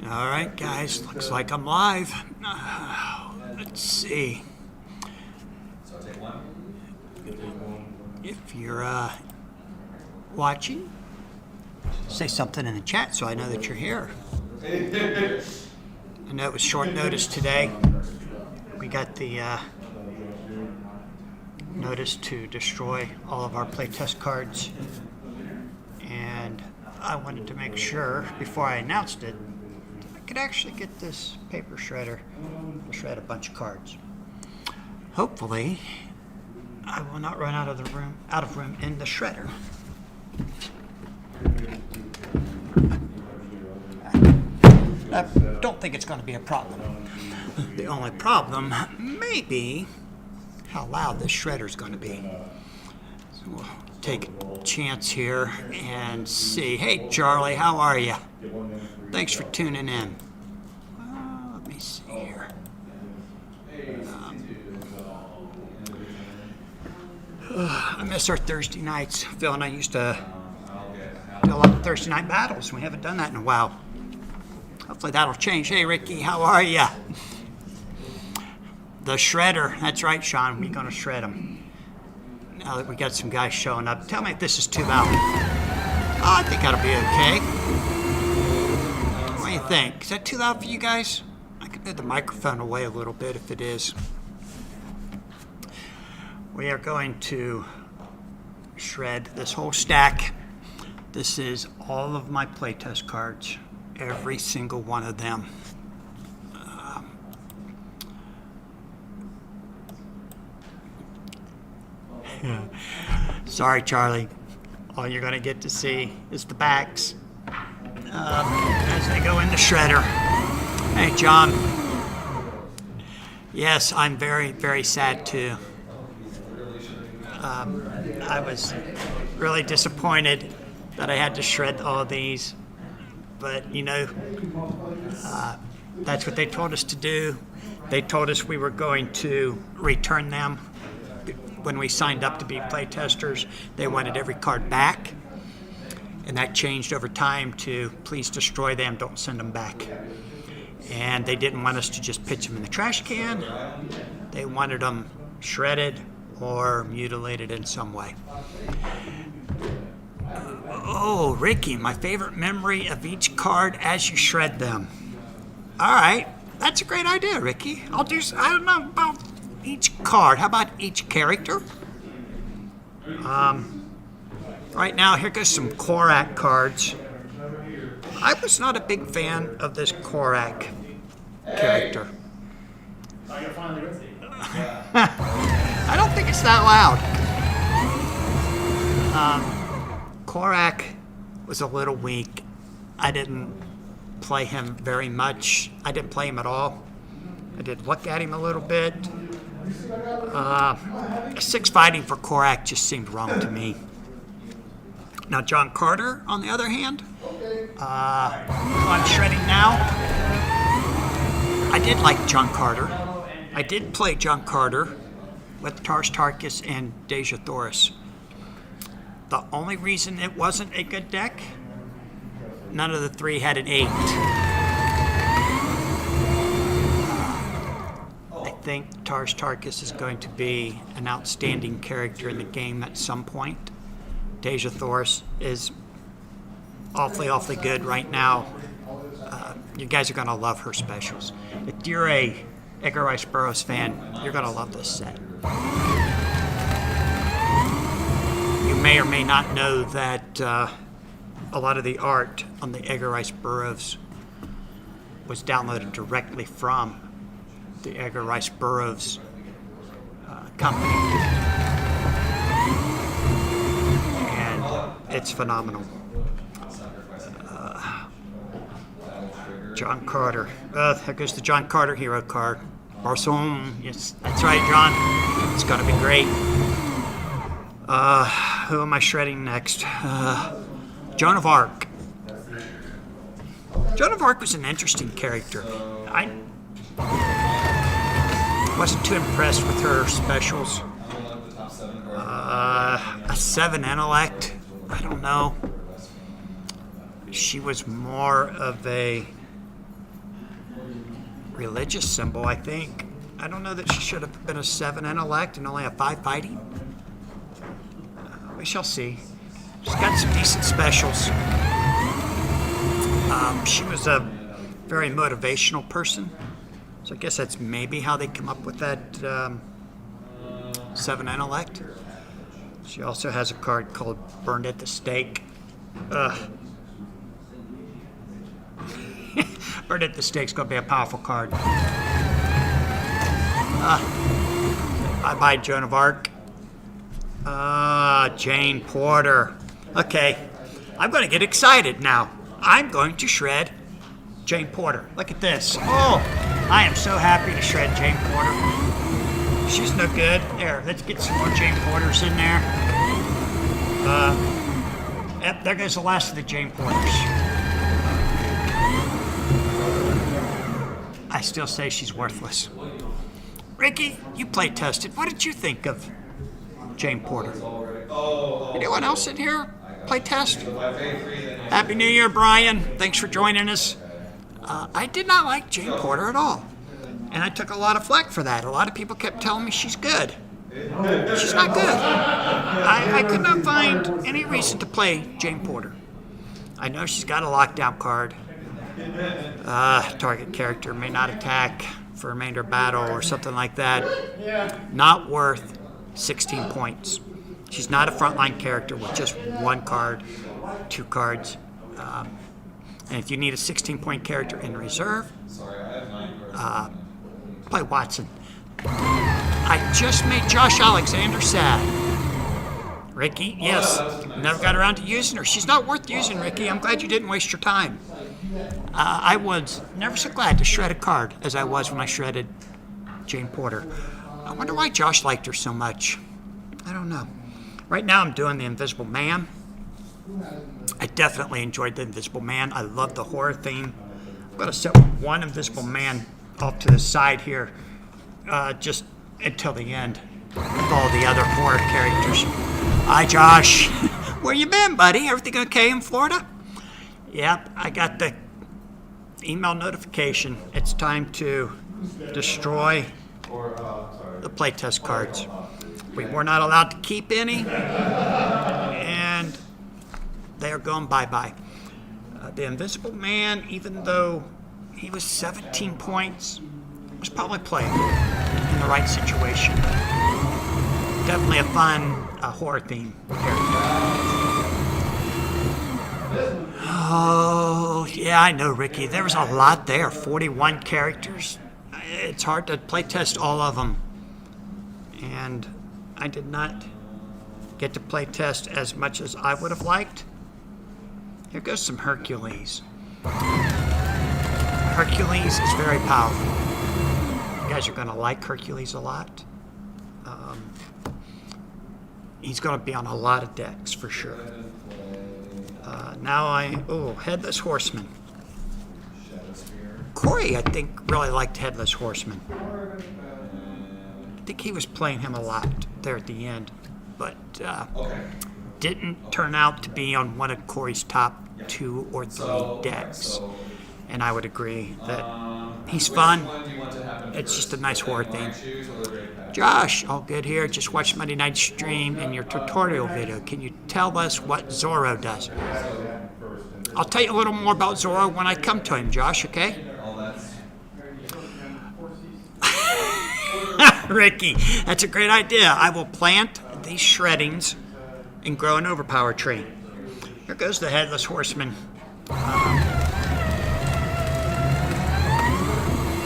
All right, guys, looks like I'm live. Let's see. If you're watching, say something in the chat so I know that you're here. I know it was short notice today. We got the notice to destroy all of our playtest cards, and I wanted to make sure before I announced it I could actually get this paper shredder to shred a bunch of cards. Hopefully I will not run out of room in the shredder. I don't think it's going to be a problem. The only problem may be how loud this shredder is going to be. So we'll take a chance here and see. Hey, Charlie, how are you? Thanks for tuning in. Let me see here. I miss our Thursday nights. Phil and I used to do a lot of Thursday night battles. We haven't done that in a while. Hopefully that'll change. Hey, Ricky, how are you? The shredder. That's right, Sean. We're going to shred them. Now that we got some guys showing up. Tell me if this is too loud. Oh, I think that'll be okay. What do you think? Is that too loud for you guys? I could move the microphone away a little bit if it is. We are going to shred this whole stack. This is all of my playtest cards. Every single one of them. Sorry, Charlie. All you're going to get to see is the backs as they go in the shredder. Hey, John. Yes, I'm very, very sad too. I was really disappointed that I had to shred all of these, but you know, that's what they told us to do. They told us we were going to return them. When we signed up to be playtesters, they wanted every card back, and that changed over time to please destroy them, don't send them back. And they didn't want us to just pitch them in the trash can. They wanted them shredded or mutilated in some way. Oh, Ricky, my favorite memory of each card as you shred them. All right, that's a great idea, Ricky. I don't know about each card. How about each character? Right now, here goes some Korak cards. I was not a big fan of this Korak character. I don't think it's that loud. Korak was a little weak. I didn't play him very much. I didn't play him at all. I did look at him a little bit. 6 fighting for Korak just seemed wrong to me. Now John Carter, on the other hand, who I'm shredding now. I did like John Carter. I did play John Carter with Tars Tarkas and Deja Thoris. The only reason it wasn't a good deck, none of the three had an 8. I think Tars Tarkas is going to be an outstanding character in the game at some point. Deja Thoris is awfully good right now. You guys are going to love her specials. If you're a Edgar Rice Burroughs fan, you're going to love this set. You may or may not know that a lot of the art on the Edgar Rice Burroughs was downloaded directly from the Edgar Rice Burroughs company. And it's phenomenal. John Carter. There goes the John Carter hero card. Barcelona. Yes, that's right, John. It's going to be great. Who am I shredding next? Joan of Arc. Joan of Arc was an interesting character. I wasn't too impressed with her specials. A 7 intellect. I don't know. She was more of a religious symbol, I think. I don't know that she should have been a 7 intellect and only a 5 fighting. We shall see. She's got some decent specials. She was a very motivational person, so I guess that's maybe how they come up with that 7 intellect. She also has a card called Burned at the Stake. Burned at the Stake's going to be a powerful card. Bye-bye, Joan of Arc. Jane Porter. Okay, I'm going to get excited now. I'm going to shred Jane Porter. Look at this. Oh, I am so happy to shred Jane Porter. She's no good. There, let's get some more Jane Porters in there. Yep, there goes the last of the Jane Porters. I still say she's worthless. Ricky, you play tested. What did you think of Jane Porter? Anyone else in here play test? Happy New Year, Brian. Thanks for joining us. I did not like Jane Porter at all. And I took a lot of flack for that. A lot of people kept telling me she's good. She's not good. I could not find any reason to play Jane Porter. I know she's got a lockdown card. Target character may not attack for remainder of battle or something like that. Not worth 16 points. She's not a frontline character with just 1 card, 2 cards. And if you need a 16-point character in reserve, play Watson. I just made Josh Alexander sad. Ricky, yes, never got around to using her. She's not worth using, Ricky. I'm glad you didn't waste your time. I was never so glad to shred a card as I was when I shredded Jane Porter. I wonder why Josh liked her so much. I don't know. Right now I'm doing the Invisible Man. I definitely enjoyed the Invisible Man. I love the horror theme. I'm going to set one Invisible Man off to the side here just until the end with all the other horror characters. Hi, Josh. Where you been, buddy? Everything okay in Florida? Yep, I got the email notification. It's time to destroy the playtest cards. We were not allowed to keep any, and they are going bye-bye. The Invisible Man, even though he was 17 points, was probably played in the right situation. Definitely a fun horror theme character. Oh, yeah, I know, Ricky. There was a lot there. 41 characters. It's hard to playtest all of them. And I did not get to playtest as much as I would have liked. Here goes some Hercules. Hercules is very powerful. You guys are going to like Hercules a lot. He's going to be on a lot of decks for sure. Headless Horseman. Corey, I think, really liked Headless Horseman. I think he was playing him a lot there at the end, but didn't turn out to be on one of Corey's top 2 or 3 decks. And I would agree that he's fun. It's just a nice horror theme. Josh, all good here. Just watched Monday night stream and your tutorial video. Can you tell us what Zorro does? I'll tell you a little more about Zorro when I come to him, Josh, okay? Ricky, that's a great idea. I will plant these shreddings and grow an overpower tree. Here goes the Headless Horseman.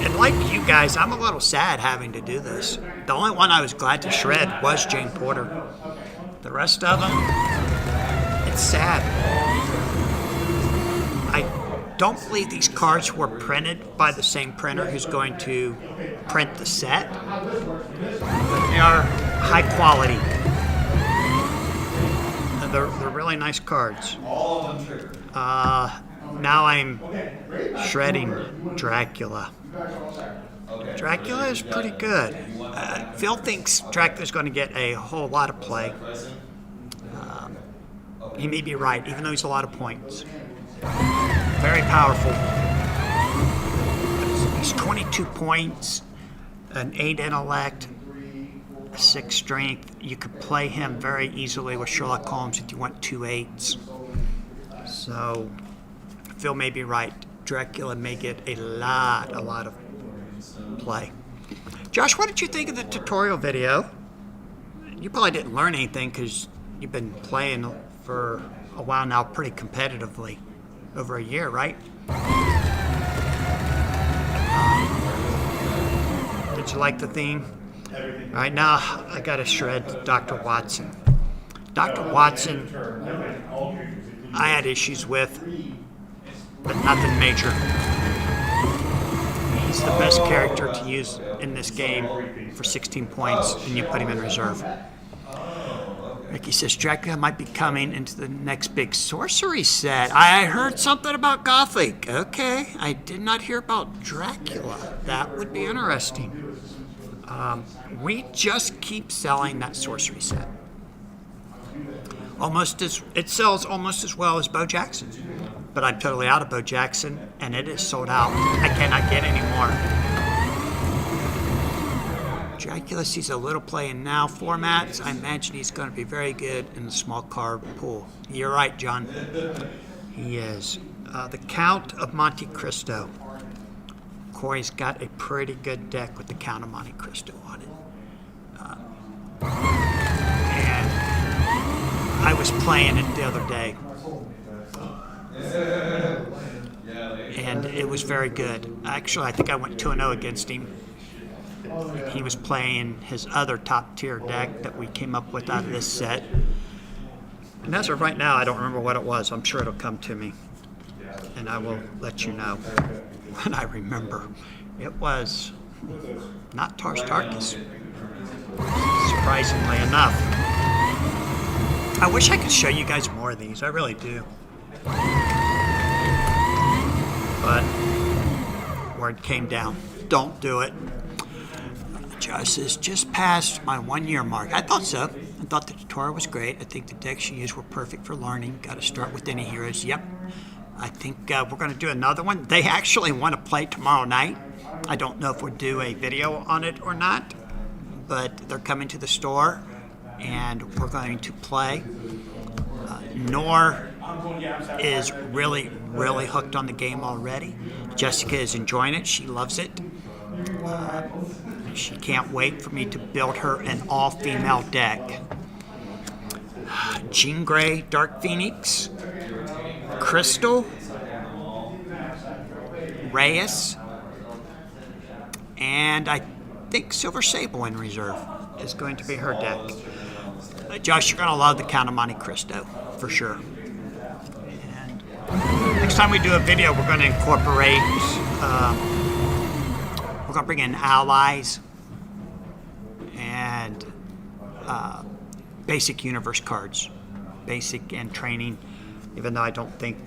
And like you guys, I'm a little sad having to do this. The only one I was glad to shred was Jane Porter. The rest of them, it's sad. I don't believe these cards were printed by the same printer who's going to print the set, but they are high quality. They're really nice cards. Now I'm shredding Dracula. Dracula is pretty good. Phil thinks Dracula's going to get a whole lot of play. He may be right, even though he's a lot of points. Very powerful. He's He's 22 points, an 8 intellect, a 6 strength. You could play him very easily with Sherlock Holmes if you want 2 8s. So Phil may be right. Dracula may get a lot of play. Josh, what did you think of the tutorial video? You probably didn't learn anything because you've been playing for a while now pretty competitively. Over a year, right? Did you like the theme? All right, now I got to shred Dr. Watson. Dr. Watson, I had issues with, but nothing major. He's the best character to use in this game for 16 points, and you put him in reserve. Ricky says Dracula might be coming into the next big sorcery set. I heard something about Gothic. Okay, I did not hear about Dracula. That would be interesting. We just keep selling that sorcery set. It sells almost as well as Bo Jackson. But I'm totally out of Bo Jackson, and it is sold out. I cannot get any more. Dracula sees a little play in now formats. I imagine he's going to be very good in the small card pool. You're right, John. He is. The Count of Monte Cristo. Corey's got a pretty good deck with the Count of Monte Cristo on it. And I was playing it the other day. And it was very good. Actually, I think I went 2-0 against him. He was playing his other top-tier deck that we came up with out of this set. And as of right now, I don't remember what it was. I'm sure it'll come to me. And I will let you know when I remember. It was not Tars Tarkas, surprisingly enough. I wish I could show you guys more of these. I really do. But word came down. Don't do it. Josh says, just past my 1 year mark. I thought so. I thought the tutorial was great. I think the decks you used were perfect for learning. Got to start with any heroes. Yep. I think we're going to do another one. They actually want to play tomorrow night. I don't know if we'll do a video on it or not, but they're coming to the store, and we're going to play. Nor is really hooked on the game already. Jessica is enjoying it. She loves it. She can't wait for me to build her an all-female deck. Jean Grey, Dark Phoenix, Crystal, Reyes, and I think Silver Sable in reserve is going to be her deck. Josh, you're going to love the Count of Monte Cristo, for sure. And next time we do a video, we're going to incorporate, we're going to bring in allies and basic universe cards. Basic and training, even though I don't think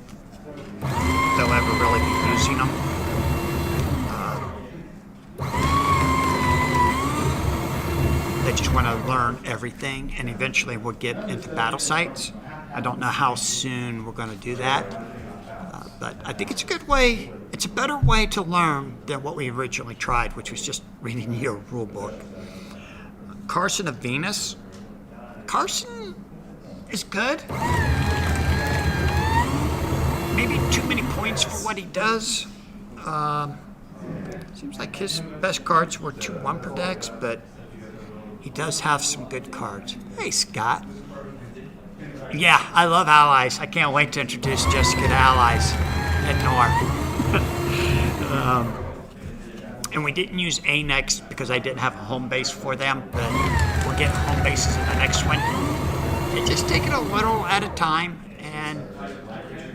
they'll ever really be using them. They just want to learn everything, and eventually we'll get into battle sites. I don't know how soon we're going to do that, but I think it's a good way. It's a better way to learn than what we originally tried, which was just reading your rule book. Carson of Venus. Carson is good. Maybe too many points for what he does. Seems like his best cards were 2 1 decks, but he does have some good cards. Hey, Scott. Yeah, I love allies. I can't wait to introduce Jessica to allies and Nor. And we didn't use A next because I didn't have a home base for them, but we'll get home bases in the next one. And just take it a little at a time and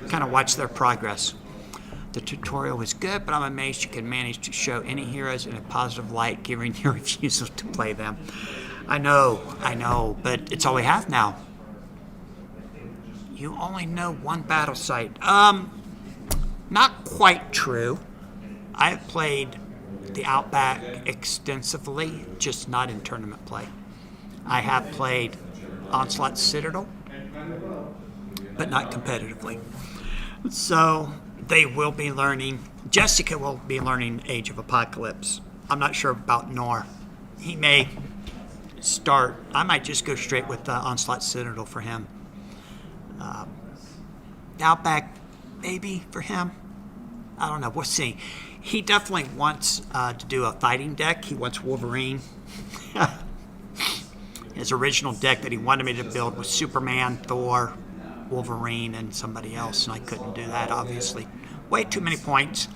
kind of watch their progress. The tutorial was good, but I'm amazed you can manage to show any heroes in a positive light given your refusal to play them. I know, but it's all we have now. You only know one battle site. Not quite true. I've played the Outback extensively, just not in tournament play. I have played Onslaught Citadel, but not competitively. So They will be learning. Jessica will be learning Age of Apocalypse. I'm not sure about Nor. He may start. I might just go straight with Onslaught Citadel for him. Outback, maybe for him. I don't know. We'll see. He definitely wants to do a fighting deck. He wants Wolverine. His original deck that he wanted me to build was Superman, Thor, Wolverine, and somebody else, and I couldn't do that, obviously. Way too many points.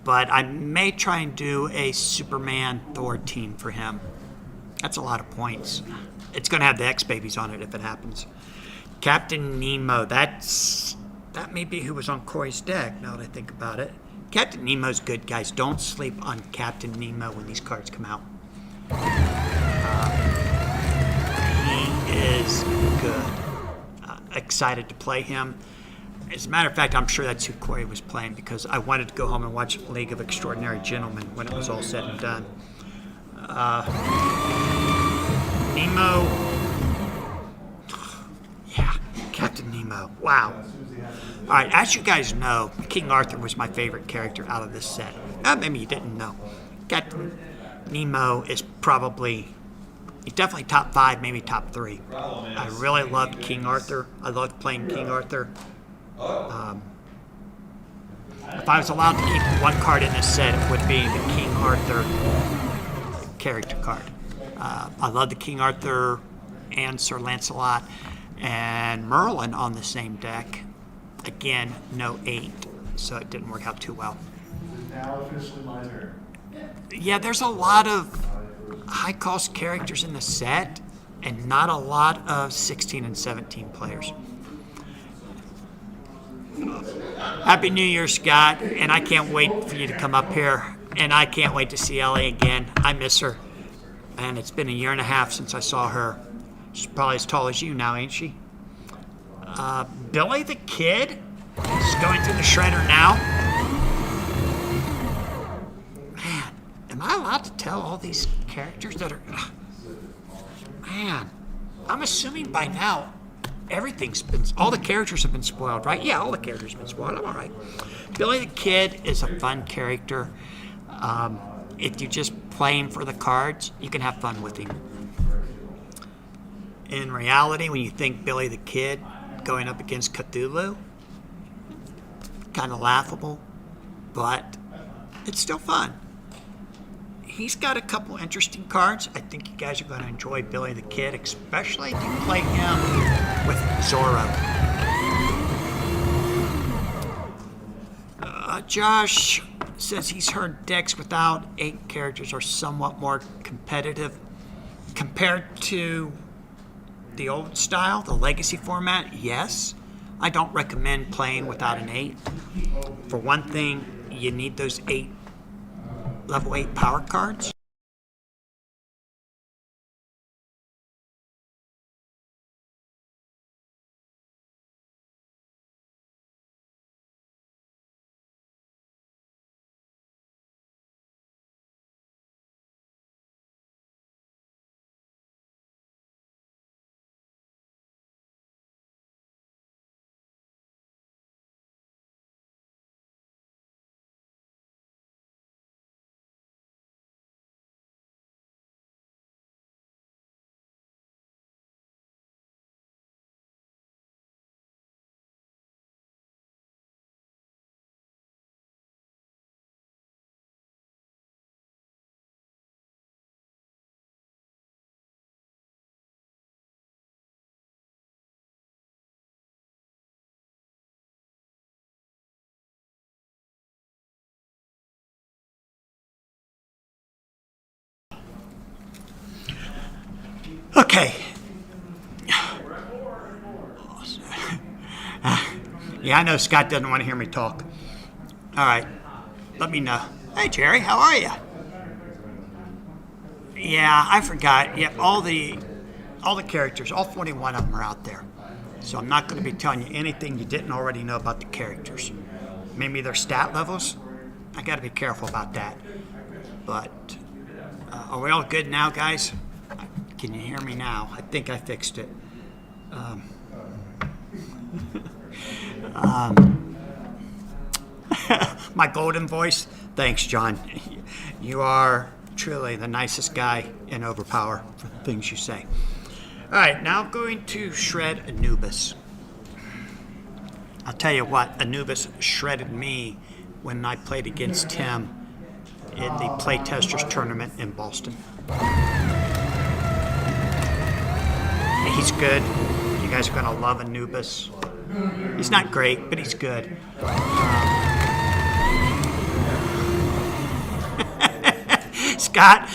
But I may try and do a Superman Thor team for him. That's a lot of points. It's going to have the X-Babies on it if it happens. Captain Nemo, that may be who was on Corey's deck, now that I think about it. Captain Nemo's good, guys. Don't sleep on Captain Nemo when these cards come out. He is good. Excited to play him. As a matter of fact, I'm sure that's who Corey was playing because I wanted to go home and watch League of Extraordinary Gentlemen when it was all said and done. Nemo. Yeah, Captain Nemo. Wow. All right, as you guys know, King Arthur was my favorite character out of this set. Maybe you didn't know. Captain Nemo is probably, he's definitely top 5, maybe top 3. I really loved King Arthur. I loved playing King Arthur. If I was allowed to keep one card in this set, it would be the King Arthur character card. I love the King Arthur and Sir Lancelot and Merlin on the same deck. Again, no 8, so it didn't work out too well. Now officially my turn. Yeah, there's a lot of high-cost characters in the set and not a lot of 16 and 17 players. Happy New Year, Scott, and I can't wait for you to come up here, and I can't wait to see Ellie again. I miss her, and it's been a year and a half since I saw her. She's probably as tall as you now, ain't she? Billy the Kid is going through the shredder now. Man, am I allowed to tell all these characters that are... Man, I'm assuming by now all the characters have been spoiled, right? Yeah, all the characters have been spoiled. I'm all right. Billy the Kid is a fun character. If you just play him for the cards, you can have fun with him. In reality, when you think Billy the Kid going up against Cthulhu, kind of laughable, but it's still fun. He's got a couple interesting cards. I think you guys are going to enjoy Billy the Kid, especially if you play him with Zorro. Josh says he's heard decks without 8 characters are somewhat more competitive compared to the old style, the legacy format. Yes, I don't recommend playing without an 8. For one thing, you need those 8 level 8 power cards. Okay. Yeah, I know Scott doesn't want to hear me talk. All right, let me know. Hey, Jerry, how are you? Yeah, I forgot. Yeah, all the characters, all 41 of them are out there. So I'm not going to be telling you anything you didn't already know about the characters. Maybe their stat levels. I got to be careful about that. But are we all good now, guys? Can you hear me now? I think I fixed it. My golden voice? Thanks, John. You are truly the nicest guy in Overpower for the things you say. All right, now I'm going to shred Anubis. I'll tell you what, Anubis shredded me when I played against him in the Playtesters tournament in Boston. He's good. You guys are going to love Anubis. He's not great, but he's good. Scott,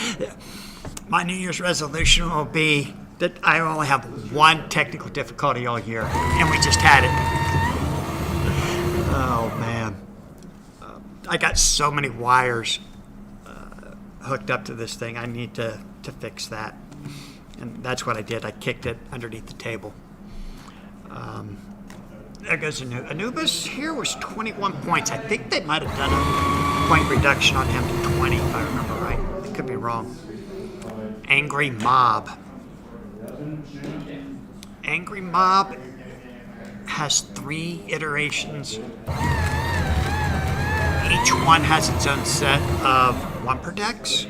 my New Year's resolution will be that I only have one technical difficulty all year, and we just had it. Oh, man. I got so many wires hooked up to this thing. I need to fix that. And that's what I did. I kicked it underneath the table. There goes Anubis. Here was 21 points. I think they might have done a point reduction on him to 20, if I remember right. I could be wrong. Angry Mob. Angry Mob has 3 iterations. Each one has its own set of Wumper decks.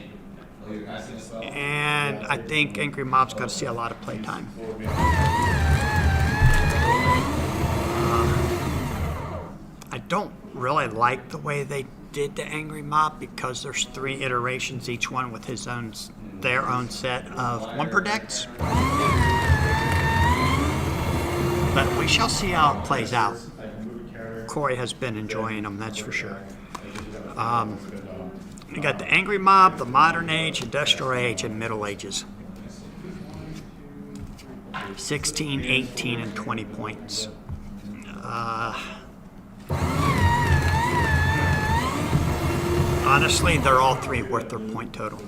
And I think Angry Mob's going to see a lot of playtime. I don't really like the way they did the Angry Mob because there's 3 iterations, each one with their own set of Wumper decks. But we shall see how it plays out. Corey has been enjoying them, that's for sure. We got the Angry Mob, the Modern Age, Industrial Age, and Middle Ages. 16, 18, and 20 points. Honestly, they're all 3 worth their point total.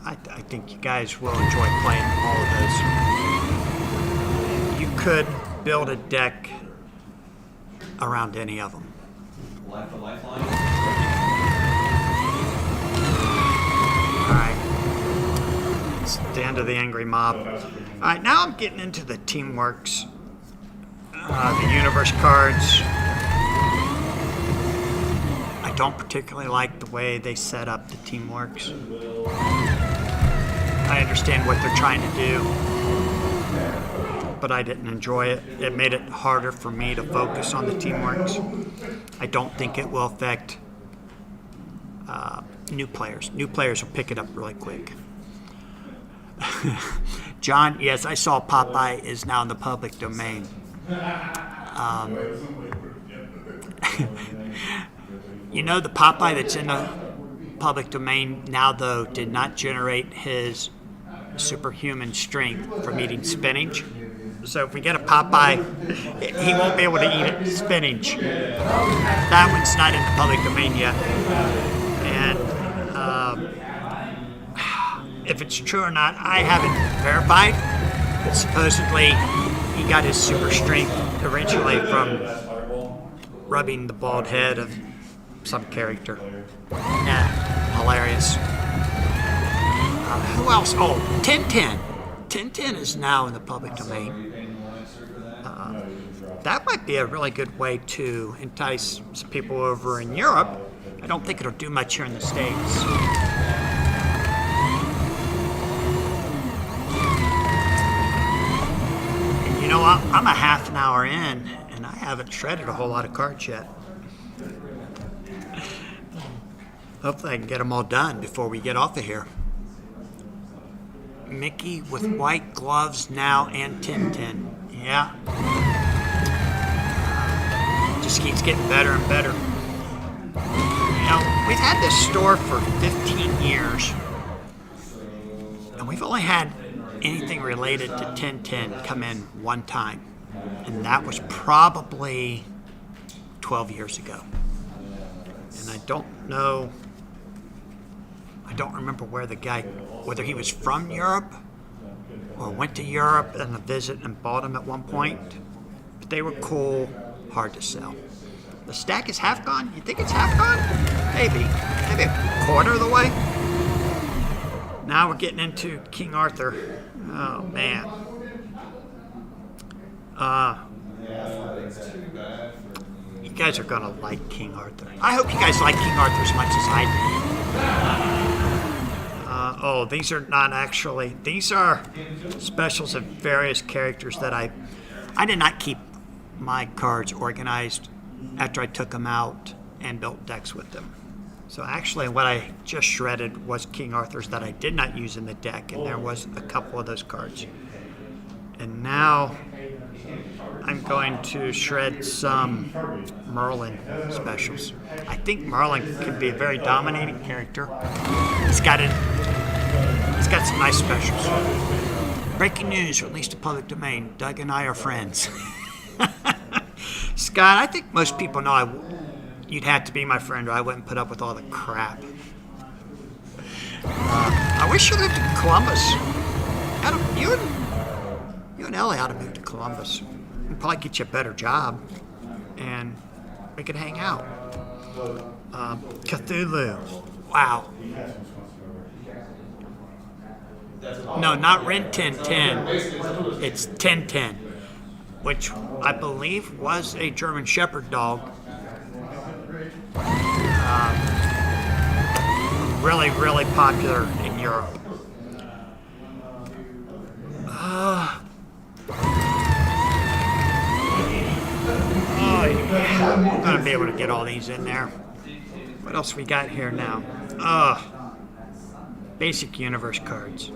I think you guys will enjoy playing all of those. You could build a deck around any of them. Alright. It's the end of the Angry Mob. Alright, now I'm getting into the Teamworks. The Universe cards. I don't particularly like the way they set up the Teamworks. I understand what they're trying to do, but I didn't enjoy it. It made it harder for me to focus on the Teamworks. I don't think it will affect new players. New players will pick it up really quick. John, yes, I saw Popeye is now in the public domain. You know, the Popeye that's in the public domain now, though, did not generate his superhuman strength from eating spinach. So if we get a Popeye, he won't be able to eat spinach. That one's not in the public domain yet. And if it's true or not, I haven't verified. But supposedly, he got his super strength originally from rubbing the bald head of some character. Yeah, hilarious. Who else? Oh, Tintin. Tintin is now in the public domain. That might be a really good way to entice some people over in Europe. I don't think it'll do much here in the States. And you know, I'm a half an hour in, and I haven't shredded a whole lot of cards yet. Hopefully I can get them all done before we get off of here. Mickey with white gloves now and Tintin. Yeah. Just keeps getting better and better. You know, we've had this store for 15 years. And we've only had anything related to Tintin come in one time. And that was probably 12 years ago. And I don't remember where the guy, whether he was from Europe or went to Europe on a visit and bought them at one point. But they were cool, hard to sell. The stack is half gone? You think it's half gone? Maybe a quarter of the way. Now we're getting into King Arthur. Oh, man. You guys are gonna like King Arthur. I hope you guys like King Arthur as much as I do. Oh, these are not actually. These are specials of various characters that I did not keep my cards organized after I took them out and built decks with them. So actually what I just shredded was King Arthur's that I did not use in the deck, and there was a couple of those cards. And now I'm going to shred some Merlin specials. I think Merlin can be a very dominating character. He's got some nice specials. Breaking news, released to public domain. Doug and I are friends. Scott, I think most people know you'd have to be my friend or I wouldn't put up with all the crap. I wish you lived in Columbus. You and Ellie ought to move to Columbus. We'd probably get you a better job, and we could hang out. Cthulhu. Wow. No, not Ren 1010. It's 1010, which I believe was a German Shepherd dog. Really, really popular in Europe. I'm gonna be able to get all these in there. What else we got here now? Basic Universe cards.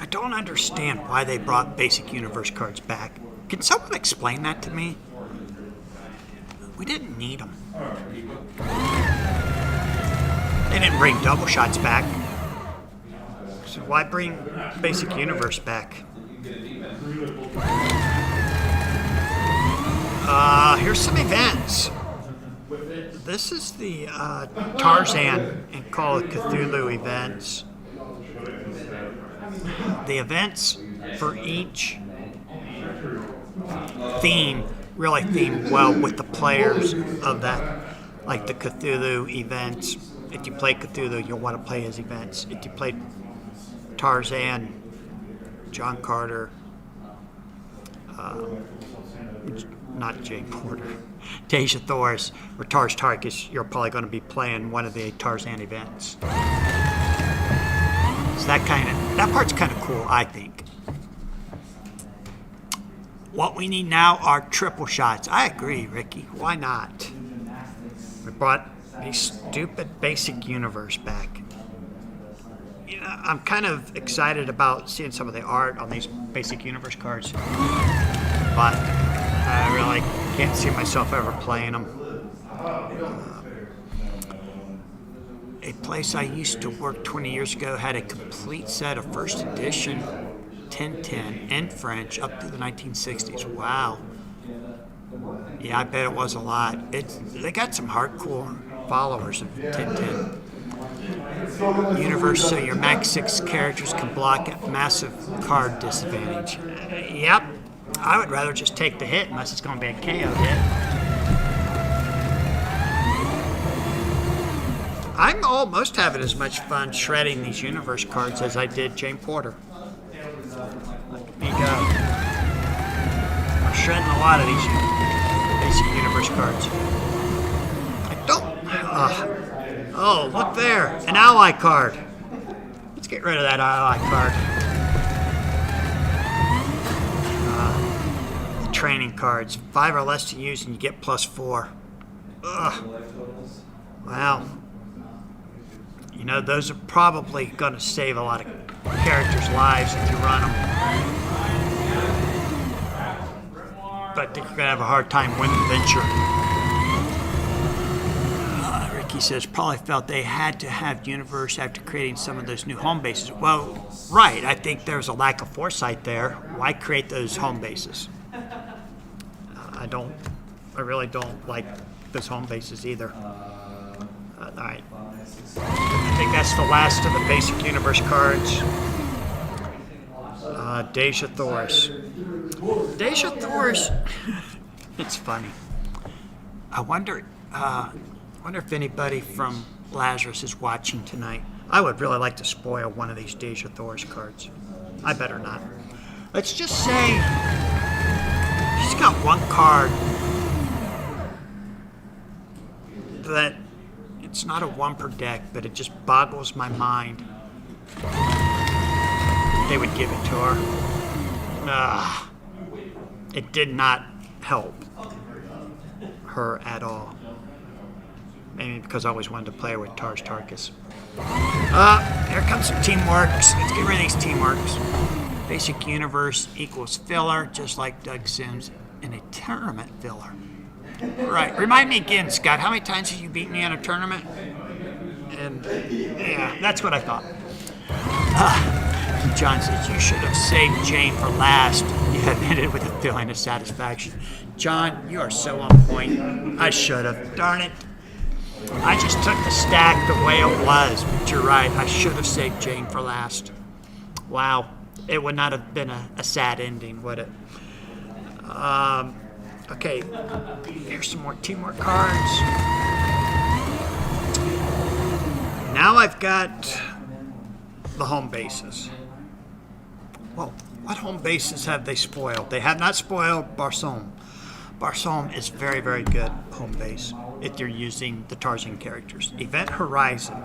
I don't understand why they brought Basic Universe cards back. Can someone explain that to me? We didn't need them. They didn't bring double shots back. So why bring Basic Universe back? Here's some events. This is the Tarzan and Call of Cthulhu events. The events for each theme really theme well with the players of that, like the Cthulhu events. If you play Cthulhu, you'll want to play his events. If you play Tarzan, John Carter, not Jay Porter, Deja Thoris, or Tars Tarkus, you're probably going to be playing one of the Tarzan events. So that part's kind of cool, I think. What we need now are triple shots. I agree, Ricky. Why not? We brought a stupid Basic Universe back. You know, I'm kind of excited about seeing some of the art on these Basic Universe cards, but I really can't see myself ever playing them. A place I used to work 20 years ago had a complete set of first edition 1010 in French up to the 1960s. Wow. Yeah, I bet it was a lot. They got some hardcore followers of 1010. Universe, so your max 6 characters can block at massive card disadvantage. Yep. I would rather just take the hit unless it's going to be a KO hit. I'm almost having as much fun shredding these Universe cards as I did Jane Porter. Let me go. I'm shredding a lot of these Basic Universe cards. I don't... oh, look there. An ally card. Let's get rid of that ally card. Training cards. 5 or less to use and you get +4. Ugh. Wow. You know, those are probably going to save a lot of characters' lives if you run them. But I think you're going to have a hard time winning the venture. Ricky says, probably felt they had to have Universe after creating some of those new home bases. Well, right. I think there's a lack of foresight there. Why create those home bases? I really don't like those home bases either. All right. I think that's the last of the Basic Universe cards. Deja Thoris. Deja Thoris, it's funny. I wonder if anybody from Lazarus is watching tonight. I would really like to spoil one of these Deja Thoris cards. I better not. Let's just say she's got one card that it's not a one per deck, but it just boggles my mind they would give it to her. It did not help her at all. Maybe because I always wanted to play her with Tars Tarkus. Here comes some teamworks. Let's get rid of these teamworks. Basic universe equals filler, just like Doug Sims in a tournament filler. Right. Remind me again, Scott, how many times have you beat me in a tournament? And yeah, that's what I thought. John says, you should have saved Jane for last. You have ended with a feeling of satisfaction. John, you are so on point. I should have. Darn it. I just took the stack the way it was, but you're right. I should have saved Jane for last. Wow. It would not have been a sad ending, would it? Okay. Here's some more teamwork cards. Now I've got the home bases. Well, what home bases have they spoiled? They have not spoiled Barsoom. Barsoom is very, very good home base if you're using the Tarzan characters. Event Horizon.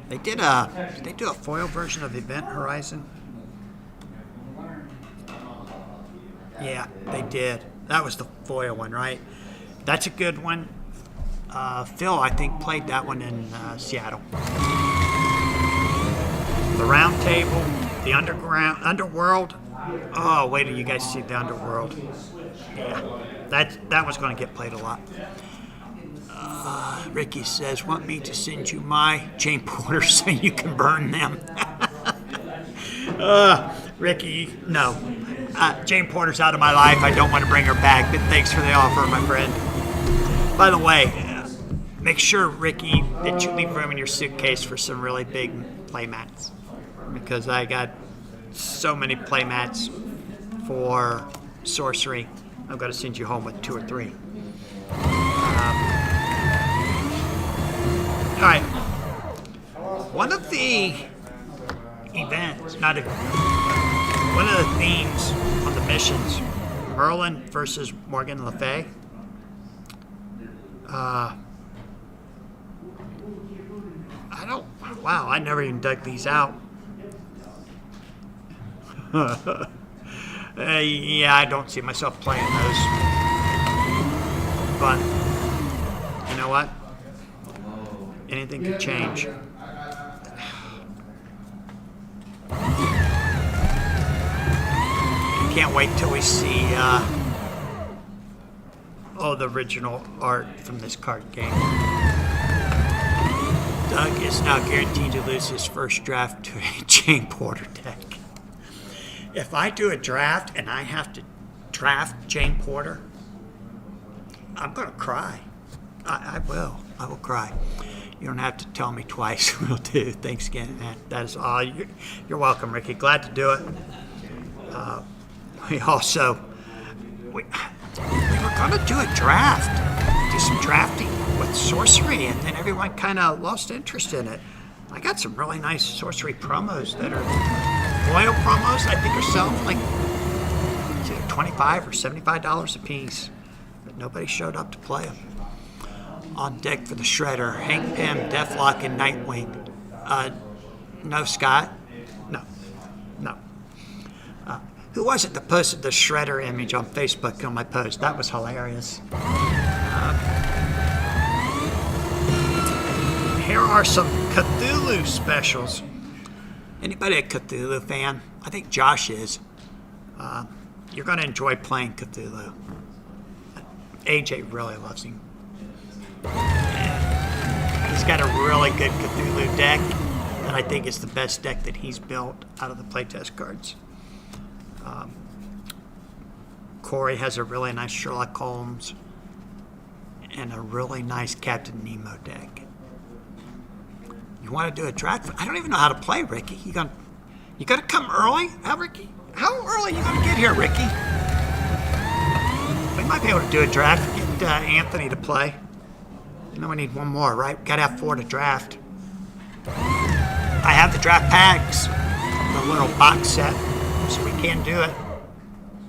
Did they do a foil version of Event Horizon? Yeah, they did. That was the foil one, right? That's a good one. Phil, I think, played that one in Seattle. The Round Table, the Underworld. Oh, wait till you guys see the Underworld. Yeah, that was going to get played a lot. Ricky says, want me to send you my Jane Porter so you can burn them? Ricky, no. Jane Porter's out of my life. I don't want to bring her back, but thanks for the offer, my friend. By the way, make sure, Ricky, that you leave room in your suitcase for some really big playmats, because I got so many playmats for sorcery. I'm going to send you home with 2 or 3. All right. One of the events, one of the themes on the missions, Merlin versus Morgan Le Fay. Wow, I never even dug these out. Yeah, I don't see myself playing those. But, you know what? Anything could change. Can't wait till we see the original art from this card game. Doug is now guaranteed to lose his first draft to a Jane Porter deck. If I do a draft and I have to draft Jane Porter, I'm going to cry. I will. I will cry. You don't have to tell me twice. Will do. Thanks again, man. That is all. You're welcome, Ricky. Glad to do it. We also, we were going to do a draft, do some drafting with sorcery, and then everyone kind of lost interest in it. I got some really nice sorcery promos that are foil promos. I think are selling for like $25 or $75 a piece, but nobody showed up to play them. On deck for the Shredder, Hank Pym, Deathlock, and Nightwing. No, Scott. No. Who was it that posted the Shredder image on Facebook on my post? That was hilarious. Here are some Cthulhu specials. Anybody a Cthulhu fan? I think Josh is. You're going to enjoy playing Cthulhu. AJ really loves him. He's got a really good Cthulhu deck, and I think it's the best deck that he's built out of the playtest cards. Corey has a really nice Sherlock Holmes and a really nice Captain Nemo deck. You want to do a draft? I don't even know how to play, Ricky. You got to come early? Ricky? How early are you going to get here, Ricky? We might be able to do a draft. Get Anthony to play. You know we need one more, right? Got to have 4 to draft. I have the draft packs, the little box set, so we can do it.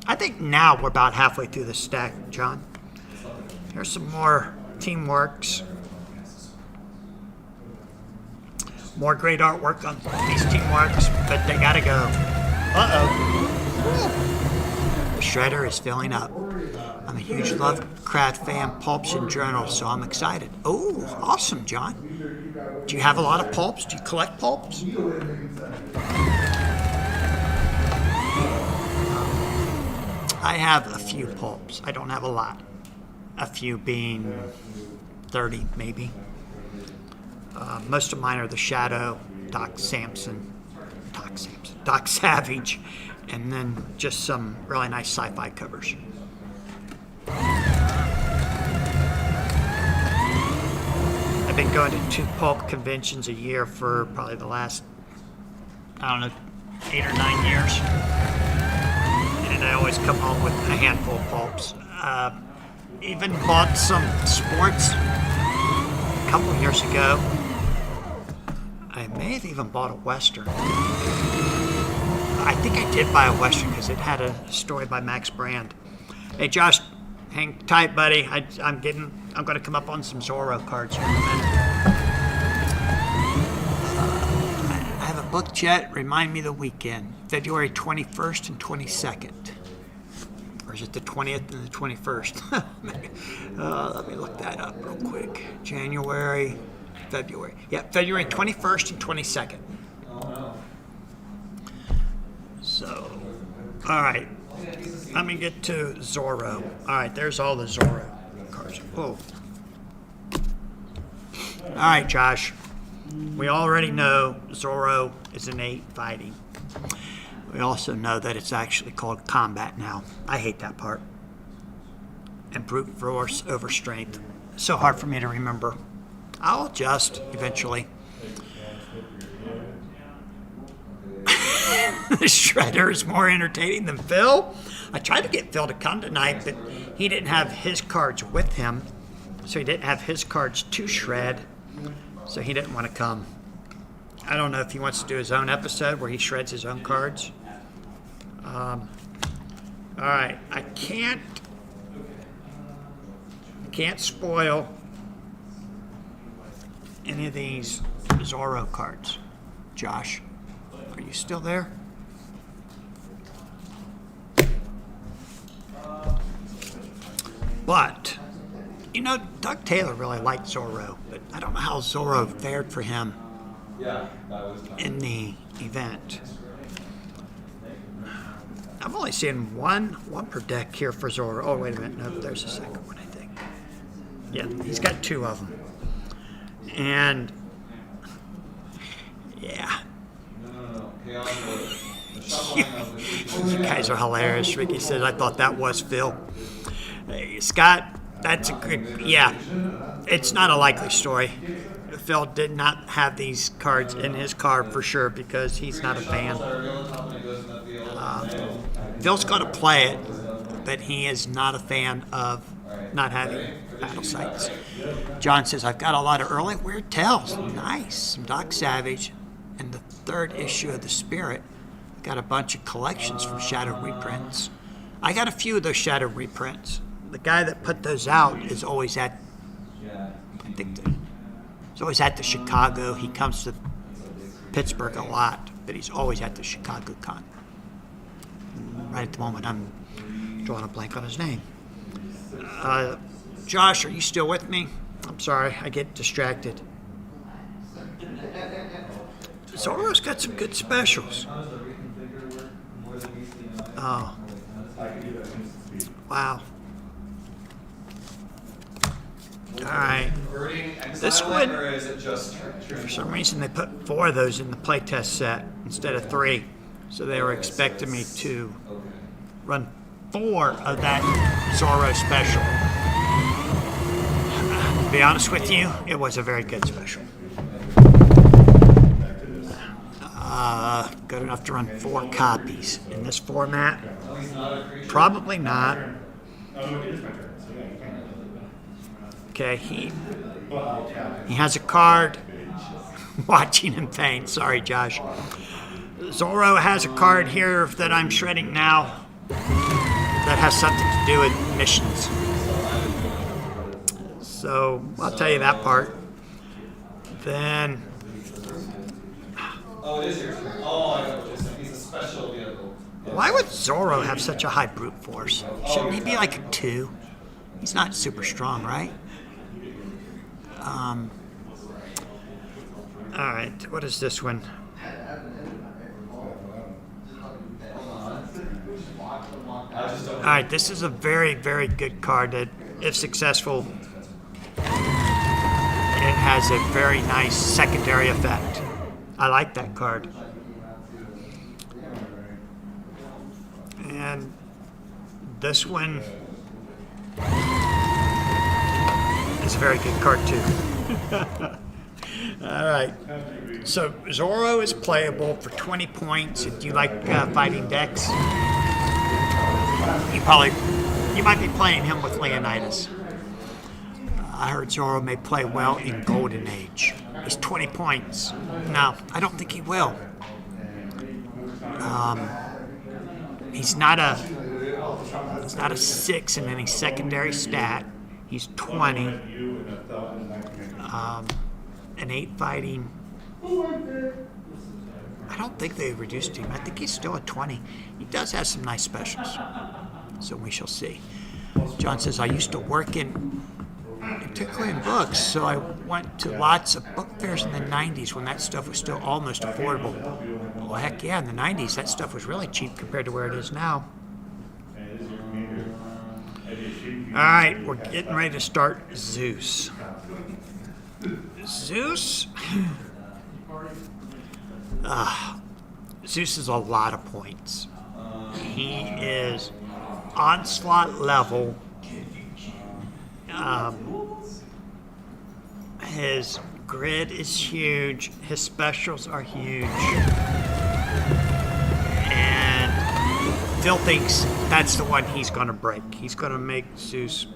I think now we're about halfway through the stack, John. Here's some more Teamworks. More great artwork on these Teamworks, but they gotta go. The shredder is filling up. I'm a huge Lovecraft fan, pulps in general, so I'm excited. Oh, awesome, John. Do you have a lot of pulps? Do you collect pulps? I have a few pulps. I don't have a lot. A few being 30, maybe. Most of mine are the Shadow, Doc Savage, and then just some really nice sci-fi covers. I've been going to 2 pulp conventions a year for probably the last, I don't know, 8 or 9 years. And I always come home with a handful of pulps. Even bought some sports a couple years ago. I may have even bought a Western. I think I did buy a Western because it had a story by Max Brand. Hey Josh, hang tight, buddy. I'm going to come up on some Zorro cards here in a minute. I have a book chat. Remind me the weekend, February 21st and 22nd. Or is it the 20th and the 21st? Let me look that up real quick. February. Yeah, February 21st and 22nd. So, all right. Let me get to Zorro. All right, there's all the Zorro cards. Whoa. All right, Josh. We already know Zorro is innate fighting. We also know that it's actually called combat now. I hate that part. And brute force over strength. So hard for me to remember. I'll adjust eventually. The shredder is more entertaining than Phil. I tried to get Phil to come tonight, but he didn't have his cards with him. So he didn't have his cards to shred. So he didn't want to come. I don't know if he wants to do his own episode where he shreds his own cards. All right, I can't spoil any of these Zorro cards. Josh, are you still there? But, you know, Doug Taylor really liked Zorro, but I don't know how Zorro fared for him in the event. I'm only seeing one per deck here for Zorro. Oh, wait a minute. No, there's a second one, I think. Yeah, he's got 2 of them. And, yeah. You guys are hilarious. Ricky says, I thought that was Phil. Hey, Scott, that's a good, yeah. It's not a likely story. Phil did not have these cards in his card for sure because he's not a fan. Phil's going to play it, but he is not a fan of not having battle sites. John says, I've got a lot of early weird tells. Nice. Some Doc Savage and the 3rd issue of The Spirit. Got a bunch of collections from Shadow reprints. I got a few of those Shadow reprints. The guy that put those out is always at, he's always at the Chicago. He comes to Pittsburgh a lot, but he's always at the Chicago Con. Right at the moment, I'm drawing a blank on his name. Josh, are you still with me? I'm sorry, I get distracted. Zorro's got some good specials. Oh. Wow. All right. This one, for some reason, they put 4 of those in the playtest set instead of 3. So they were expecting me to run 4 of that Zorro special. To be honest with you, it was a very good special. Good enough to run 4 copies in this format? Probably not. Okay, he has a card. Watching in pain. Sorry, Josh. Zorro has a card here that I'm shredding now that has something to do with missions. So I'll tell you that part. Then, Oh, it is your turn. Oh, I know what you're saying. He's a special vehicle. why would Zorro have such a high brute force? Shouldn't he be like a 2? He's not super strong, right? All right, what is this one? All right, this is a very, very good card that, if successful, it has a very nice secondary effect. I like that card. And this one is a very good card too. All right. So Zorro is playable for 20 points. Do you like fighting decks? You might be playing him with Leonidas. I heard Zorro may play well in Golden Age. He's 20 points. No, I don't think he will. He's not a 6 in any secondary stat. He's 20. An 8 fighting. I don't think they reduced him. I think he's still at 20. He does have some nice specials. So we shall see. John says, I used to work particularly in books, so I went to lots of book fairs in the 90s when that stuff was still almost affordable. Well, heck yeah, in the 90s, that stuff was really cheap compared to where it is now. All right, we're getting ready to start Zeus. Zeus? Zeus is a lot of points. He is onslaught level. His grid is huge. His specials are huge. And Phil thinks that's the one he's going to break. He's going to make Zeus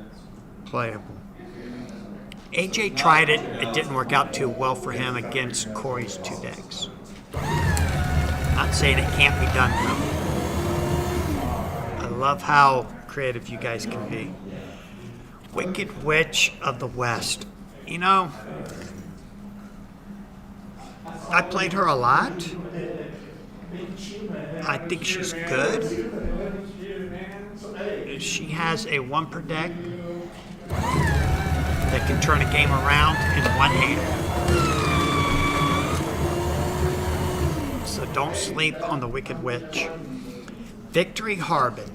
playable. AJ tried it. It didn't work out too well for him against Corey's 2 decks. Not saying it can't be done, though. I love how creative you guys can be. Wicked Witch of the West. You know, I played her a lot. I think she's good. She has a 1 per deck that can turn a game around in 1 hand. So don't sleep on the Wicked Witch. Victory Harbin.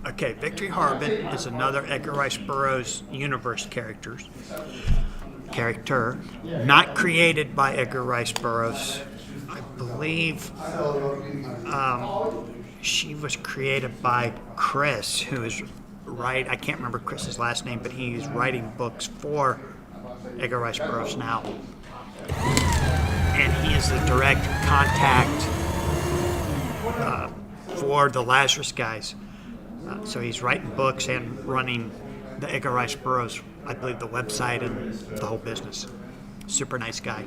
Okay, Victory Harbin is another Edgar Rice Burroughs universe character, not created by Edgar Rice Burroughs. I believe she was created by Chris, who is I can't remember Chris's last name, but he's writing books for Edgar Rice Burroughs now. And he is the direct contact for the Lazarus guys. So he's writing books and running the Edgar Rice Burroughs, I believe, the website and the whole business. Super nice guy.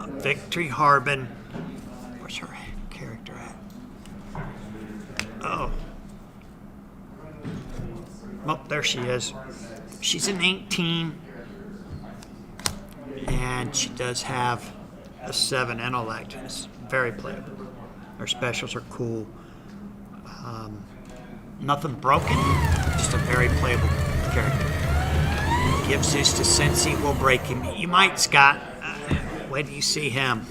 Victory Harbin. Where's her character at? Oh. Well, there she is. She's an 18. And she does have a 7 intellect. It's very playable. Her specials are cool. Nothing broken, just a very playable character. Give Zeus to Cincy, we'll break him. You might, Scott. Wait till you see him.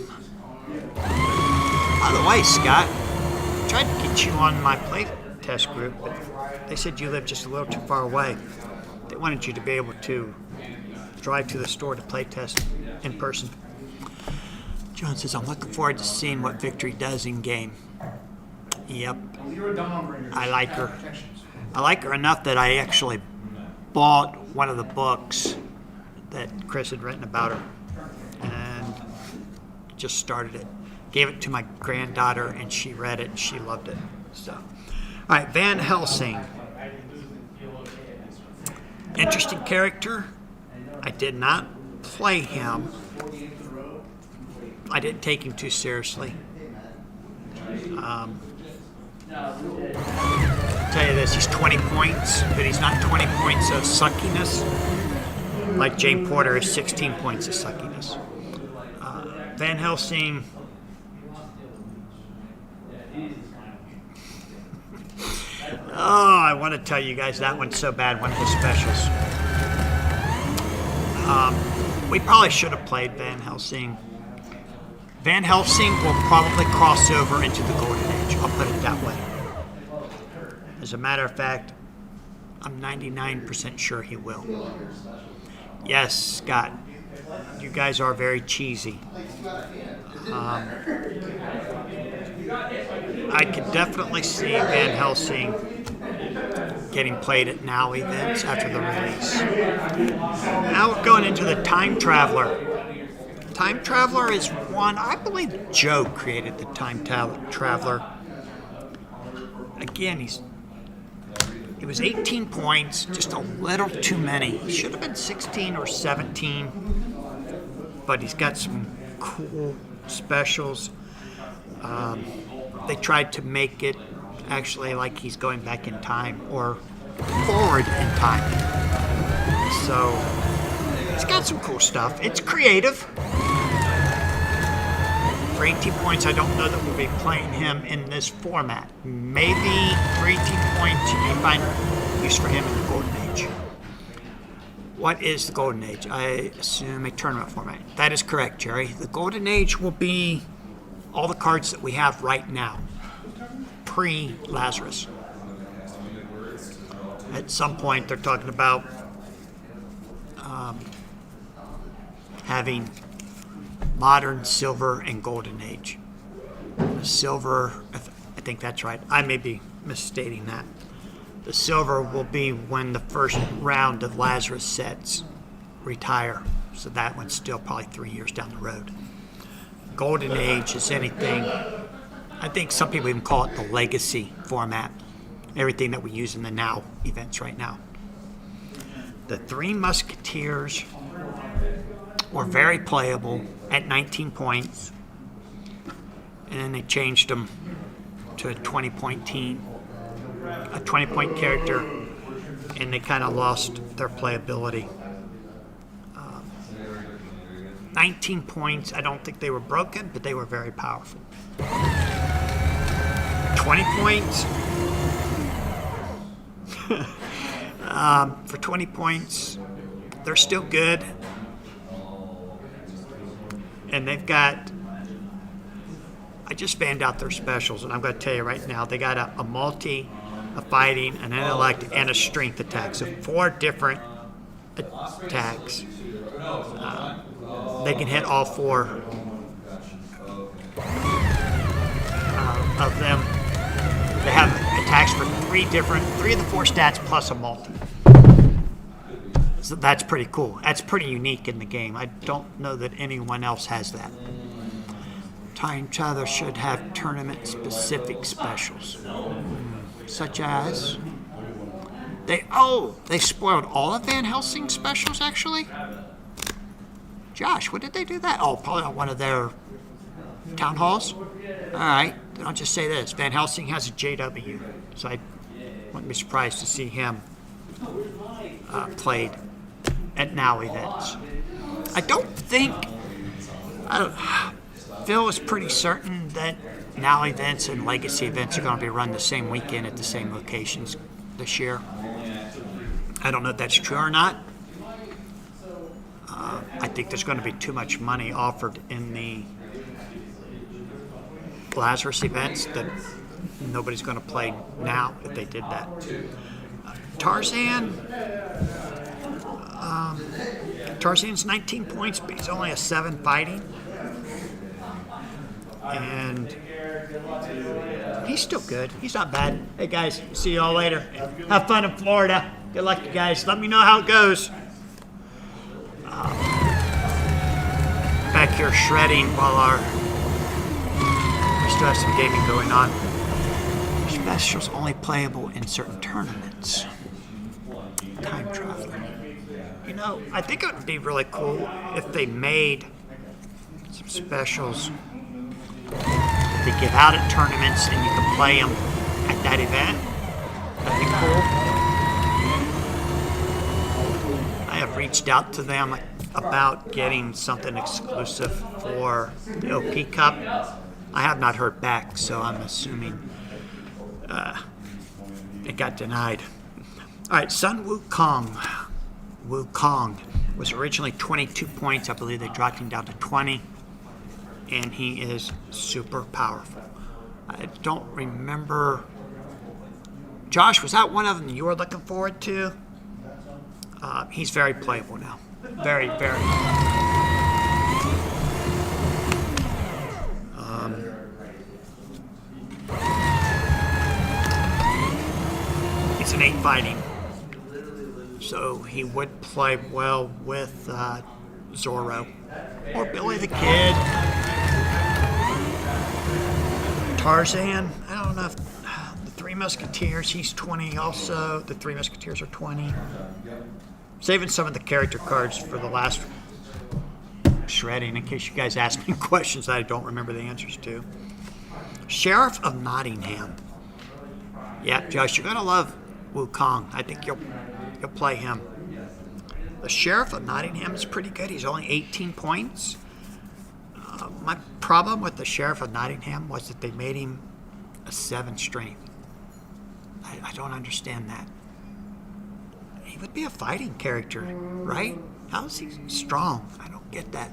By the way, Scott, I tried to get you on my playtest group, but they said you live just a little too far away. They wanted you to be able to drive to the store to playtest in person. John says, I'm looking forward to seeing what Victory does in game. Yep. I like her. I like her enough that I actually bought one of the books that Chris had written about her and just started it. Gave it to my granddaughter and she read it and she loved it. So, all right, Van Helsing. Interesting character. I did not play him. I didn't take him too seriously. I'll tell you this, he's 20 points, but he's not 20 points of suckiness. Like Jane Porter is 16 points of suckiness. Van Helsing. Oh, I want to tell you guys that one's so bad, one of his specials. We probably should have played Van Helsing. Van Helsing will probably cross over into the Golden Age. I'll put it that way. As a matter of fact, I'm 99% sure he will. Yes, Scott, you guys are very cheesy. I could definitely see Van Helsing getting played at Now events after the release. Now we're going into the Time Traveler. Time Traveler is one, I believe Joe created the Time Traveler. Again, he was 18 points, just a little too many. He should have been 16 or 17, but he's got some cool specials. They tried to make it actually like he's going back in time or forward in time. So it's got some cool stuff. It's creative. For 18 points, I don't know that we'll be playing him in this format. Maybe for 18 points, you may find use for him in the Golden Age. What is the Golden Age? I assume a tournament format. That is correct, Jerry. The Golden Age will be all the cards that we have right now, pre-Lazarus. At some point, they're talking about having modern, silver, and golden age. Silver, I think that's right. I may be misstating that. The silver will be when the first round of Lazarus sets retire. So that one's still probably 3 years down the road. Golden age is anything, I think some people even call it the legacy format. Everything that we use in the Now events right now. The Three Musketeers were very playable at 19 points, and then they changed them to a 20-point team, a 20-point character, and they kind of lost their playability. 19 points, I don't think they were broken, but they were very powerful. 20 points. For 20 points, they're still good. And they've got, I just fanned out their specials, and I'm going to tell you right now, they got a multi, a fighting, an intellect, and a strength attack. So 4 different attacks. They can hit all 4 of them. They have attacks for 3 of the 4 stats plus a multi. So that's pretty cool. That's pretty unique in the game. I don't know that anyone else has that. Time Traveler should have tournament-specific specials, such as they spoiled all of Van Helsing's specials actually. Josh, when did they do that? Oh, probably on one of their town halls. All right, then I'll just say this: Van Helsing has a JW, so I wouldn't be surprised to see him played at Now events. I don't think. Phil is pretty certain that Now events and Legacy events are going to be run the same weekend at the same locations this year. I don't know if that's true or not. I think there's going to be too much money offered in the Lazarus events that nobody's going to play now if they did that. Tarzan's 19 points, but he's only a 7 fighting. And he's still good. He's not bad. Hey, guys, see you all later. Have fun in Florida. Good luck, you guys. Let me know how it goes. Back here shredding while we still have some gaming going on. Specials only playable in certain tournaments. Time Traveler. You know, I think it would be really cool if they made some specials they give out at tournaments and you can play them at that event. That'd be cool. I have reached out to them about getting something exclusive for the OP Cup. I have not heard back, so I'm assuming it got denied. All right, Sun Wukong. Wukong was originally 22 points. I believe they dropped him down to 20, and he is super powerful. I don't remember. Josh, was that one of them you were looking forward to? He's very playable now. Very, very. It's an 8 fighting, so he would play well with Zorro or Billy the Kid. Tarzan, I don't know if the Three Musketeers, he's 20 also. The Three Musketeers are 20. Saving some of the character cards for the last shredding in case you guys ask me questions that I don't remember the answers to. Sheriff of Nottingham. Yeah, Josh, you're gonna love Wukong. I think you'll play him. The Sheriff of Nottingham is pretty good. He's only 18 points. My problem with the Sheriff of Nottingham was that they made him a 7 strength. I don't understand that. He would be a fighting character, right? How is he strong? I don't get that.